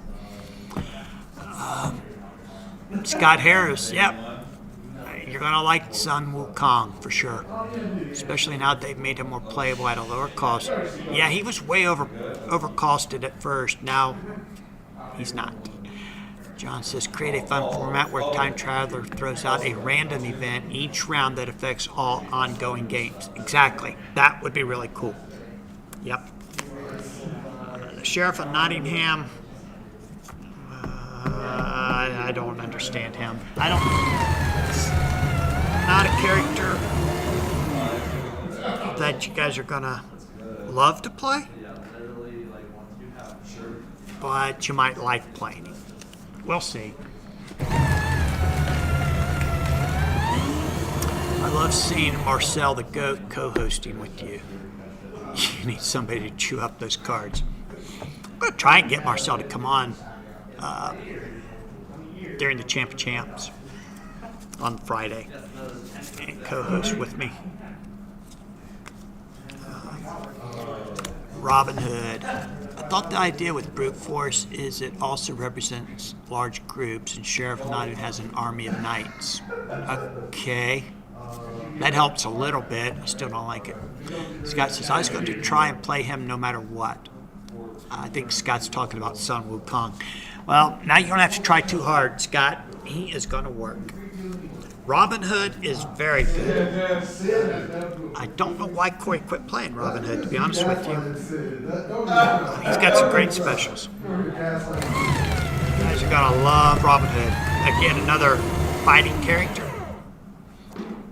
Scott Harris, yep. You're going to like Sun Wukong for sure. Especially now that they've made him more playable at a lower cost. Yeah, he was way overcosted at first. Now, he's not. John says, create a fun format where Time Traveler throws out a random event each round that affects all ongoing games. Exactly. That would be really cool. Yep. The Sheriff of Nottingham, I don't understand him. Not a character that you guys are gonna love to play, but you might like playing him. We'll see. I love seeing Marcel the Goat co-hosting with you. You need somebody to chew up those cards. I'm going to try and get Marcel to come on during the Champ of Champs on Friday and co-host with me. Robin Hood. I thought the idea with brute force is it also represents large groups, and Sheriff Nottingham has an army of knights. Okay. That helps a little bit. I still don't like it. Scott says, I was going to try and play him no matter what. I think Scott's talking about Sun Wukong. Well, now you don't have to try too hard, Scott. He is going to work. Robin Hood is very good. I don't know why Corey quit playing Robin Hood, to be honest with you. He's got some great specials. You guys are going to love Robin Hood. Again, another fighting character.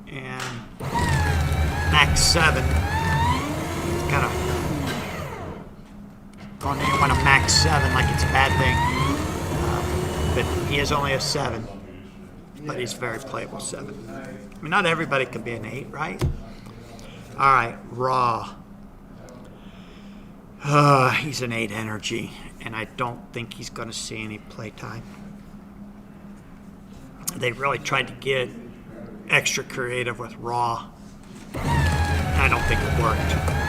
And Max 7. Kind of calling anyone a Max 7 like it's a bad thing. But he is only a 7. But he's very playable 7. I mean, not everybody can be an 8, right? All right, Raw. He's an 8 energy, and I don't think he's going to see any playtime. They really tried to get extra creative with Raw. I don't think it worked.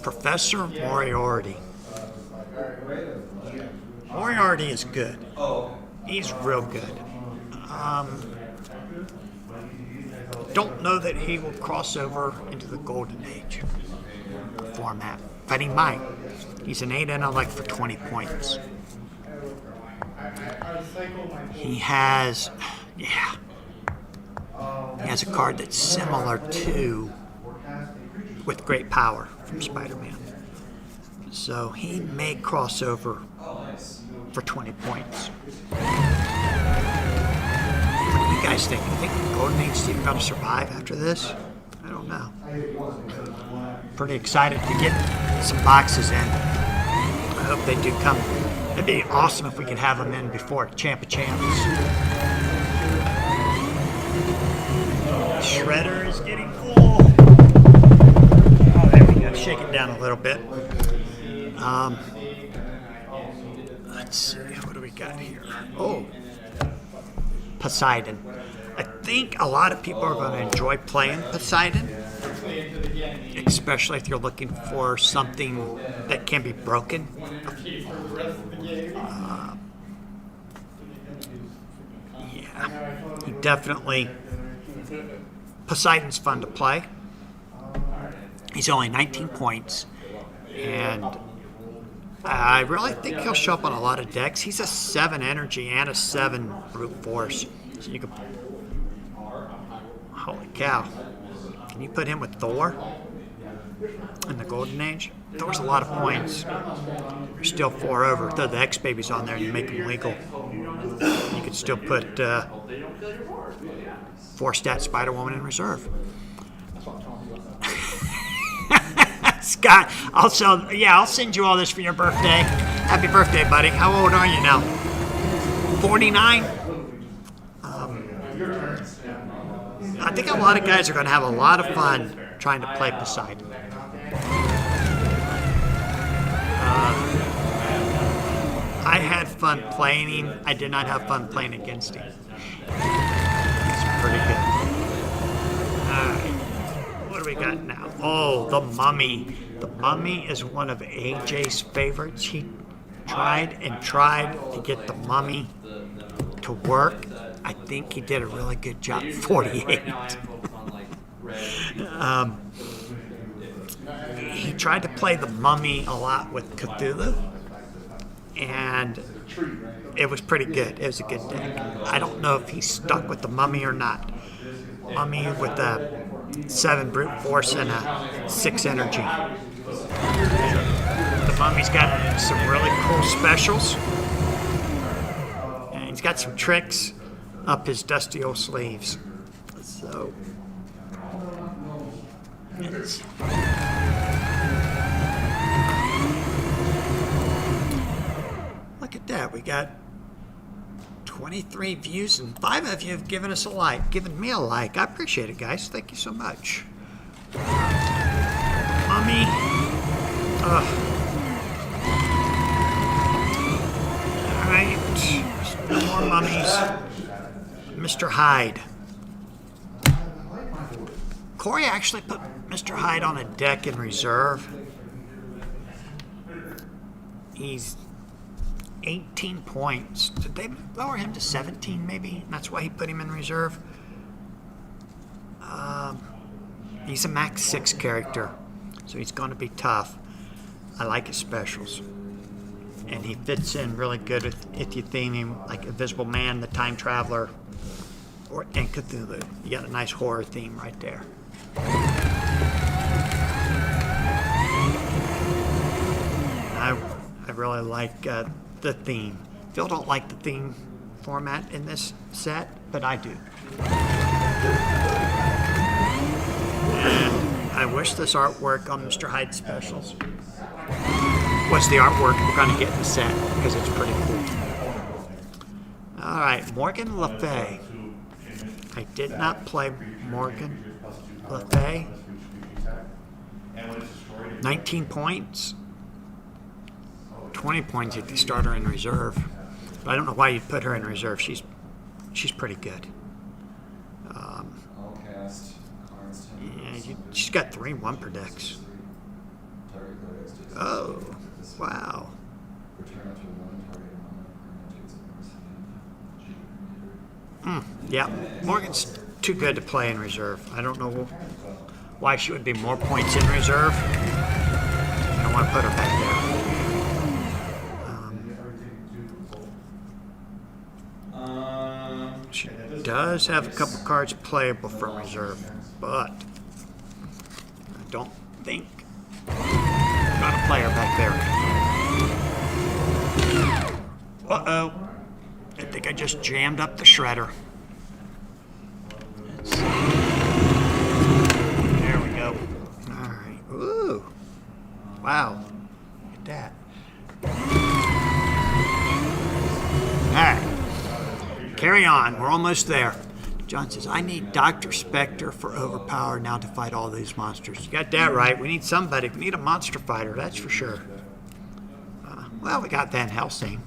Professor Moriarty. Moriarty is good. He's real good. Don't know that he will cross over into the Golden Age format, but he might. He's an 8 intellect for 20 points. He has a card that's similar to with great power from Spider-Man. So he may cross over for 20 points. What do you guys think? You think Golden Age is even going to survive after this? I don't know. Pretty excited to get some boxes in. I hope they do come It'd be awesome if we could have him in before Champ of Champs. Shredder is getting full. Oh, there we go. Shake it down a little bit. Let's see. What do we got here? Oh, Poseidon. I think a lot of people are going to enjoy playing Poseidon, especially if you're looking for something that can be broken. Yeah, he definitely. Poseidon's fun to play. He's only 19 points, and I really think he'll show up on a lot of decks. He's a 7 energy and a 7 brute force. So you could. Holy cow. Can you put him with Thor in the Golden Age? Thor's a lot of points. You're still 4 over. Throw the X babies on there and you make them legal. You could still put 4-stat Spider Woman in reserve. Scott, I'll send you all this for your birthday. Happy birthday, buddy. How old are you now? 49? I think a lot of guys are going to have a lot of fun trying to play Poseidon. I had fun playing him. I did not have fun playing against him. It's pretty good. Alright. What do we got now? Oh, the Mummy. The Mummy is one of AJ's favorites. He tried and tried to get the Mummy to work. I think he did a really good job. 48. He tried to play the Mummy a lot with Cthulhu, and it was pretty good. It was a good deck. I don't know if he's stuck with the Mummy or not. Mummy with a 7 brute force and a 6 energy. The Mummy's got some really cool specials, and he's got some tricks up his dusty old sleeves. So look at that. We got 23 views, and 5 of you have given us a like, given me a like. I appreciate it, guys. Thank you so much. Mummy. Alright. No more mummies. Mr. Hyde. Corey actually put Mr. Hyde on a deck in reserve. He's 18 points. Did they lower him to 17 maybe? That's why he put him in reserve. He's a max 6 character, so he's going to be tough. I like his specials. And he fits in really good if you theme him like Invisible Man, the Time Traveler, and Cthulhu. You got a nice horror theme right there. I really like the theme. Phil don't like the theme format in this set, but I do. And I wish this artwork on Mr. Hyde specials was the artwork we're going to get in the set, because it's pretty cool. Alright, Morgan Le Fay. I did not play Morgan Le Fay. 19 points. 20 points if you start her in reserve. But I don't know why you'd put her in reserve. She's pretty good. Yeah, she's got 3 1 decks. Oh, wow. Yeah, Morgan's too good to play in reserve. I don't know why she would be more points in reserve. I don't want to put her back there. She does have a couple cards playable from reserve, but I don't think I'm going to play her back there. Uh-oh. I think I just jammed up the shredder. There we go. All right. Ooh. Wow. Look at that. Carry on. We're almost there. John says, I need Dr. Spectre for Overpower now to fight all these monsters. You got that right. We need somebody. We need a monster fighter, that's for sure. Well, we got Van Helsing.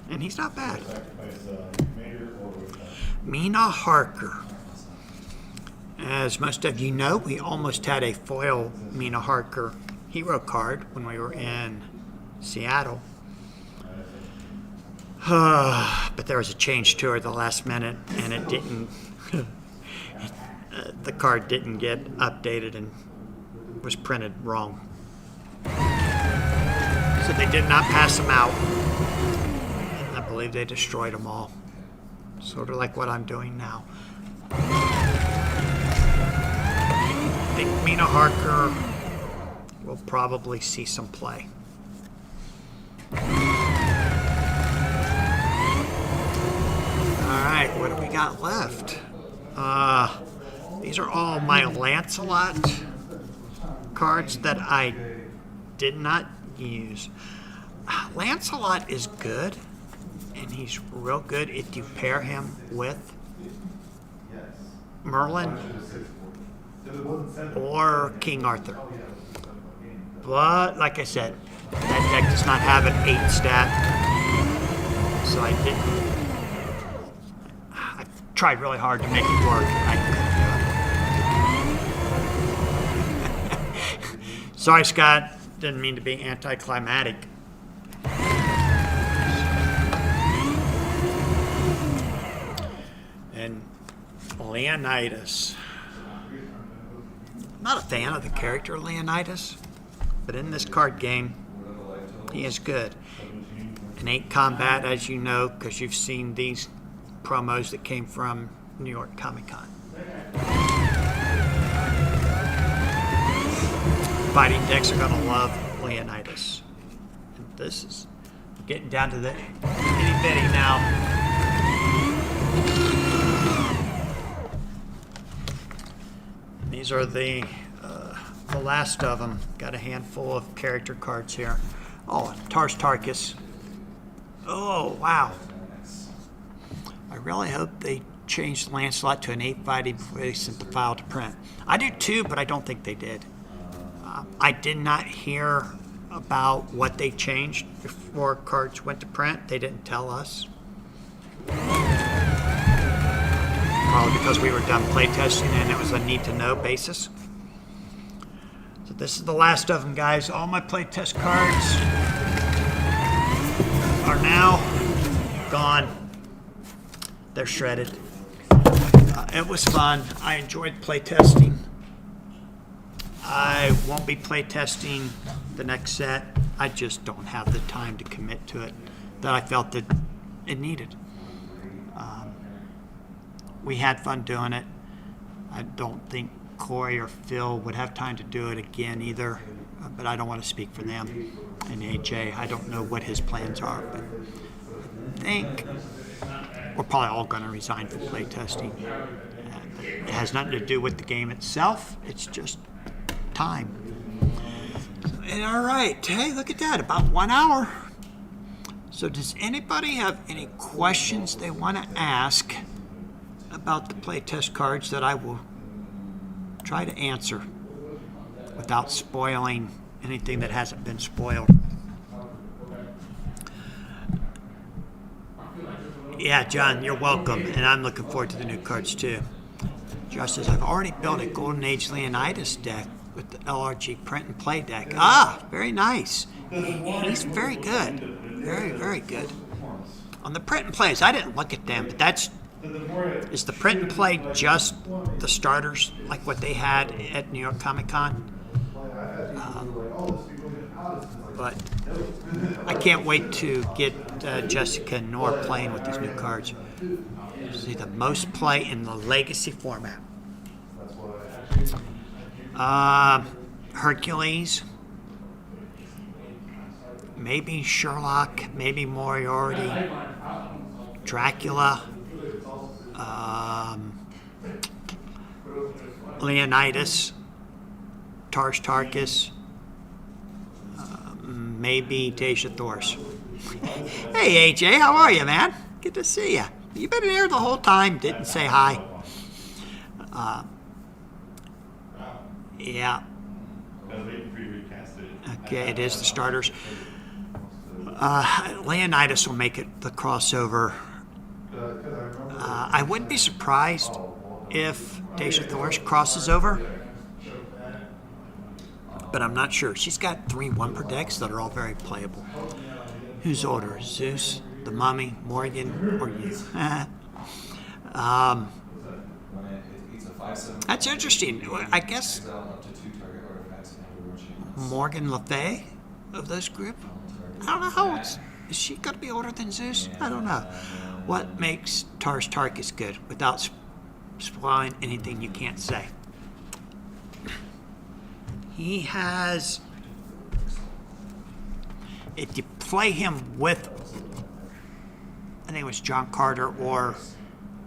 And he's not bad. Mina Harker. As most of you know, we almost had a foil Mina Harker hero card when we were in Seattle. But there was a change to her at the last minute, and it didn't. The card didn't get updated and was printed wrong. So they did not pass them out. I believe they destroyed them all. Sort of like what I'm doing now. I think Mina Harker will probably see some play. Alright, what do we got left? These are all my Lancelot cards that I did not use. Lancelot is good, and he's real good if you pair him with Merlin or King Arthur. But, like I said, that deck does not have an 8 stat, so I didn't. I tried really hard to make it work, and I couldn't do it. Sorry, Scott. Didn't mean to be anticlimactic. And Leonidas. I'm not a fan of the character Leonidas, but in this card game, he is good. In 8 combat, as you know, because you've seen these promos that came from New York Comic Con. Fighting decks are going to love Leonidas. And this is getting down to the itty bitty now. These are the last of them. Got a handful of character cards here. Oh, Tars Tarkus. Oh, wow. I really hope they changed Lancelot to an 8 fighting before they sent the file to print. I do too, but I don't think they did. I did not hear about what they changed before cards went to print. They didn't tell us. Probably because we were done playtesting and it was a need-to-know basis. So this is the last of them, guys. All my playtest cards are now gone. They're shredded. It was fun. I enjoyed playtesting. I won't be playtesting the next set. I just don't have the time to commit to it that I felt that it needed. We had fun doing it. I don't think Corey or Phil would have time to do it again either, but I don't want to speak for them. And AJ, I don't know what his plans are, but I think we're probably all going to resign from playtesting. It has nothing to do with the game itself. It's just time. And all right, hey, look at that, about 1 hour. So does anybody have any questions they want to ask about the playtest cards that I will try to answer without spoiling anything that hasn't been spoiled? Yeah, John, you're welcome, and I'm looking forward to the new cards too. Josh says, I've already built a Golden Age Leonidas deck with the LRG print and play deck. Ah, very nice. He's very good. Very, very good. On the print and plays, I didn't look at them, but is the print and play just the starters, like what they had at New York Comic Con? But I can't wait to get Jessica and Nora playing with these new cards. See the most play in the Legacy format. Hercules, maybe Sherlock, maybe Moriarty, Dracula, Leonidas, Tars Tarkus, maybe Deja Thors. Hey AJ, how are you, man? Good to see you. You've been here the whole time. Didn't say hi. Yeah. I was waiting for you to recast it. Okay, it is the starters. Leonidas will make it the crossover. I wouldn't be surprised if Deja Thorsh crosses over, but I'm not sure. She's got 3 1 decks that are all very playable. Who's older, Zeus, the Mummy, Morgan, or you? That's interesting. I guess Morgan Le Fay of this group. I don't know how old is she going to be older than Zeus? I don't know. What makes Tars Tarkus good without spoiling anything you can't say? He has. If you play him with, I think it was John Carter or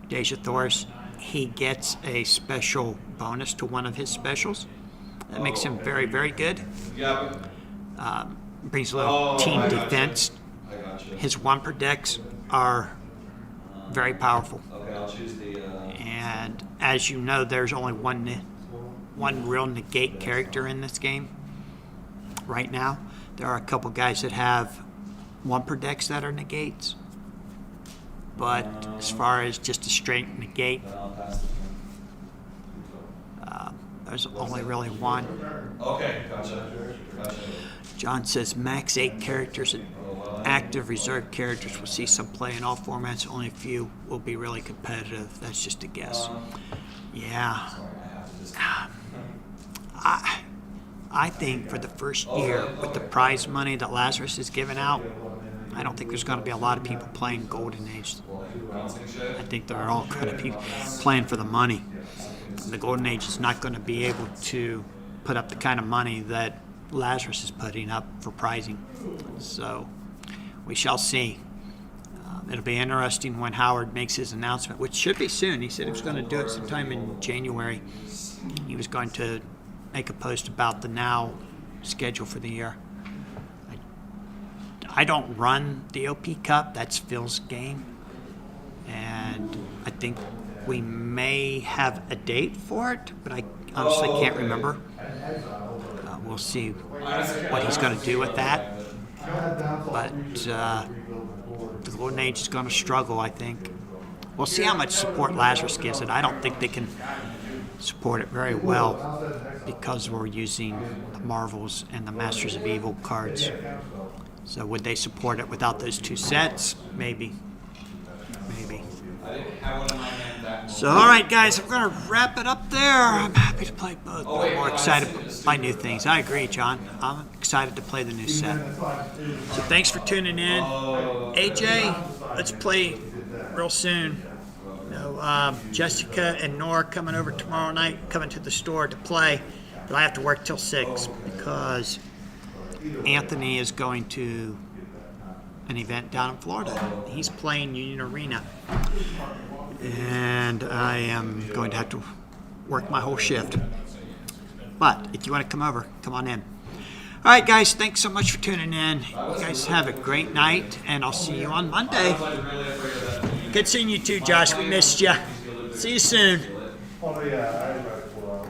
Deja Thorus, he gets a special bonus to one of his specials. That makes him very, very good. Yeah. Brings a little team defense. His Wumper decks are very powerful. Okay, I'll choose the. And as you know, there's only one real negate character in this game right now. There are a couple guys that have Wumper decks that are negates. But as far as just a straight negate, there's only really one. Okay, gotcha. John says max 8 characters and active reserve characters will see some play in all formats. Only a few will be really competitive. That's just a guess. Yeah. I think for the first year with the prize money that Lazarus is giving out, I don't think there's going to be a lot of people playing Golden Age. I think they're all going to be playing for the money. The Golden Age is not going to be able to put up the kind of money that Lazarus is putting up for prizing. So we shall see. It'll be interesting when Howard makes his announcement, which should be soon. He said he was going to do it sometime in January. He was going to make a post about the now schedule for the year. I don't run the OP Cup. That's Phil's game. And I think we may have a date for it, but I honestly can't remember. We'll see what he's going to do with that. But the Golden Age is going to struggle, I think. We'll see how much support Lazarus gives it. I don't think they can support it very well because we're using the Marvels and the Masters of Evil cards. So would they support it without those 2 sets? Maybe. Maybe. So, all right, guys, I'm going to wrap it up there. I'm happy to play both, but I'm more excited by new things. I agree, John. I'm excited to play the new set. So thanks for tuning in. AJ, let's play real soon. You know, Jessica and Nora coming over tomorrow night, coming to the store to play. But I have to work till 6 because Anthony is going to an event down in Florida. He's playing Union Arena. And I am going to have to work my whole shift. But if you want to come over, come on in. All right, guys, thanks so much for tuning in. You guys have a great night, and I'll see you on Monday. Good seeing you too, Josh. We missed you. See you soon. Oh, yeah,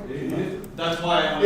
I That's why I'm